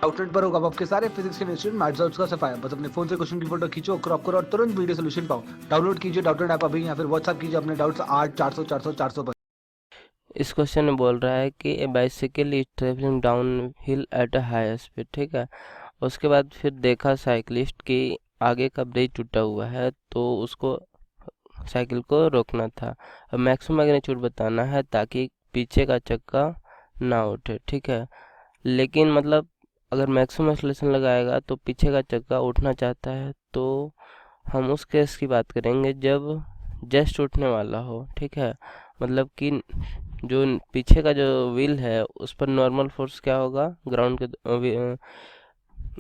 Outlet पर होगा आपके सारे फिजिक्स के इंस्टीट्यूट मैथ्स का सफाया। बस अपने फोन से क्वेश्चन की फोटो खींचो, क्रॉप करो और तुरंत वीडियो सोल्यूशन पाओ। डाउनलोड कीजिए डाउटनेट ऐप अभी या फिर व्हाट्सएप कीजिए अपने डाउट्स 8 400 400 400 पर। इस क्वेश्चन में बोल रहा है कि a bicycle is travelling down hill at a high speed. ठीक है, उसके बाद फिर देखा साइकिलिस्ट कि आगे का ब्रेक टूटा हुआ है, तो उसको साइकिल को रोकना था। अब मैक्सिमम मैग्नीट्यूड बताना है ताकि पीछे का चक्का ना उठे। ठीक है, लेकिन मतलब अगर मैक्सिमम एक्सेलरेशन लगाएगा तो पीछे का चक्का उठना चाहता है, तो हम उस केस की बात करेंगे जब जस्ट उठने वाला हो। ठीक है, मतलब कि जो पीछे का जो व्हील है उस पर नॉर्मल फोर्स क्या होगा, ग्राउंड के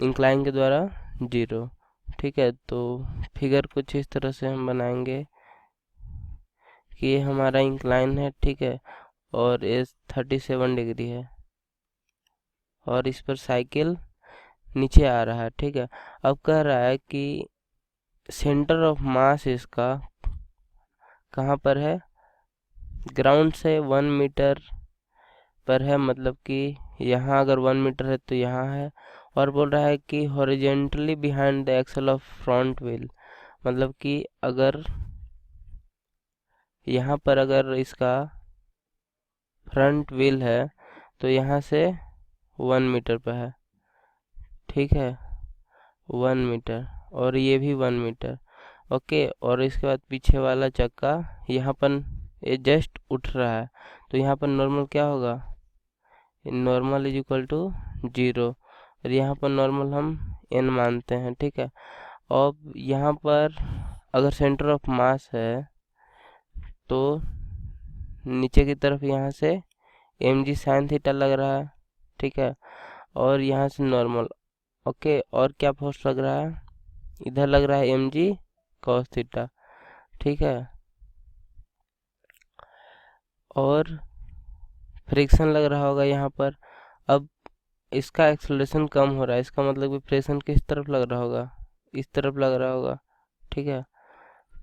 इंक्लाइन के द्वारा 0। ठीक है, तो फिगर कुछ इस तरह से हम बनाएंगे कि ये हमारा इंक्लाइन है। ठीक है, और ये 37 डिग्री है और इस पर साइकिल नीचे आ रहा है। ठीक है, अब कह रहा है कि सेंटर ऑफ मास इसका कहाँ पर है, ग्राउंड से 1 मीटर पर है, मतलब कि यहाँ अगर 1 मीटर है तो यहाँ है। और बोल रहा है कि horizontally behind the axle of front wheel, मतलब कि अगर यहाँ पर अगर इसका फ्रंट व्हील है तो यहाँ से 1 मीटर पर है। ठीक है, 1 मीटर, और ये भी 1 मीटर। ओके, और इसके बाद पीछे वाला चक्का यहाँ पर ये जस्ट उठ रहा है, तो यहाँ पर नॉर्मल क्या होगा, नॉर्मल इज इक्वल टू 0, और यहाँ पर नॉर्मल हम n मानते हैं। ठीक है, अब यहाँ पर अगर सेंटर ऑफ मास है तो नीचे की तरफ यहाँ से mg साइन थीटा लग रहा है। ठीक है, और यहाँ से नॉर्मल। ओके, और क्या फोर्स लग रहा है, इधर लग रहा है mg cos थीटा। ठीक है, और फ्रिक्शन लग रहा होगा यहाँ पर। अब इसका एक्सेलरेशन कम हो रहा है, इसका मतलब कि फ्रिक्शन किस तरफ लग रहा होगा, इस तरफ लग रहा होगा। ठीक है,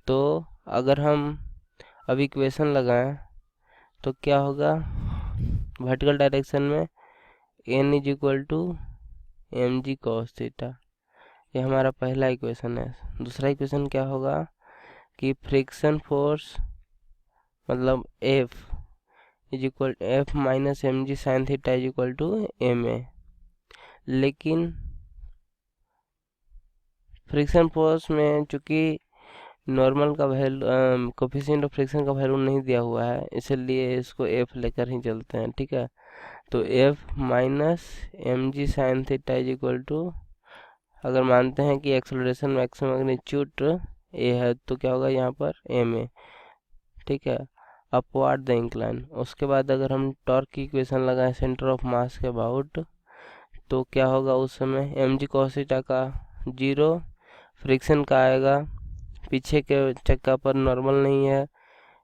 तो अगर हम अब इक्वेशन लगाएं तो क्या होगा, वर्टिकल डायरेक्शन में n is equal to m g cos theta, ये हमारा पहला इक्वेशन है। दूसरा इक्वेशन क्या होगा कि फ्रिक्शन फोर्स मतलब F is equal F minus m g sine theta is equal to m a. लेकिन फ्रिक्शन फोर्स में चूंकि नॉर्मल का वैल्यू कोफिशिएंट ऑफ फ्रिक्शन का वैल्यू नहीं दिया हुआ है, इसलिए इसको F लेकर ही चलते हैं। ठीक है, तो F minus m g sine theta is equal to, अगर मानते हैं कि एक्सेलरेशन मैक्सिमम मैग्नीट्यूड ए है तो क्या होगा यहाँ पर एम ए। ठीक है, अपवार्ड द इंक्लाइन। उसके बाद अगर हम टॉर्क की इक्वेशन लगाएं सेंटर ऑफ मास के अबाउट, तो क्या होगा उस समय एम जी कॉस थीटा का 0, फ्रिक्शन का आएगा, पीछे के चक्का पर नॉर्मल नहीं है,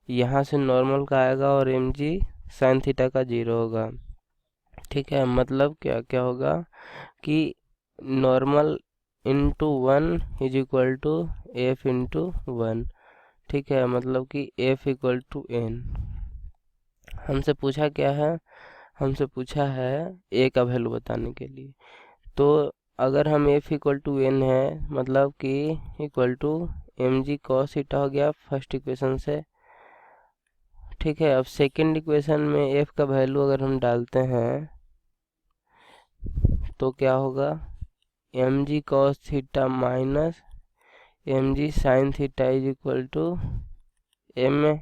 यहाँ से नॉर्मल का आएगा और एम जी साइन थीटा का 0 होगा। ठीक है, मतलब क्या क्या होगा कि normal into 1 is equal to F into 1। ठीक है, मतलब कि एफ इक्वल टू एन। हमसे पूछा क्या है, हमसे पूछा है ए का वैल्यू बताने के लिए। तो अगर हम एफ इक्वल टू एन है, मतलब कि equal to m g cos theta हो गया फर्स्ट इक्वेशन से। ठीक है, अब सेकंड इक्वेशन में एफ का वैल्यू अगर हम डालते हैं तो क्या होगा, m g cos theta minus m g sine theta is equal to m a.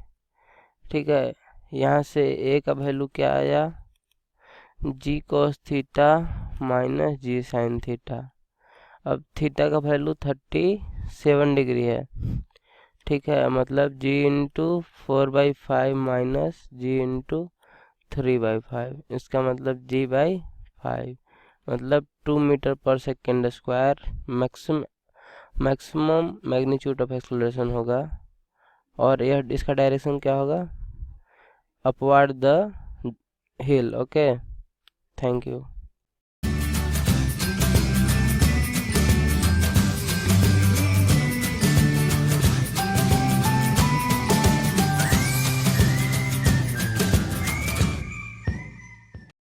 ठीक है, यहाँ से ए का वैल्यू क्या आया, g cos theta minus g sine theta. अब थीटा का वैल्यू 37 डिग्री है। ठीक है, मतलब जी इंटू 4/5 माइनस जी इंटू 3/5, इसका मतलब जी बाई 5, मतलब 2 मीटर पर second square maximum magnitude of acceleration होगा। और यह इसका डायरेक्शन क्या होगा, upward the hill. Okay, thank you.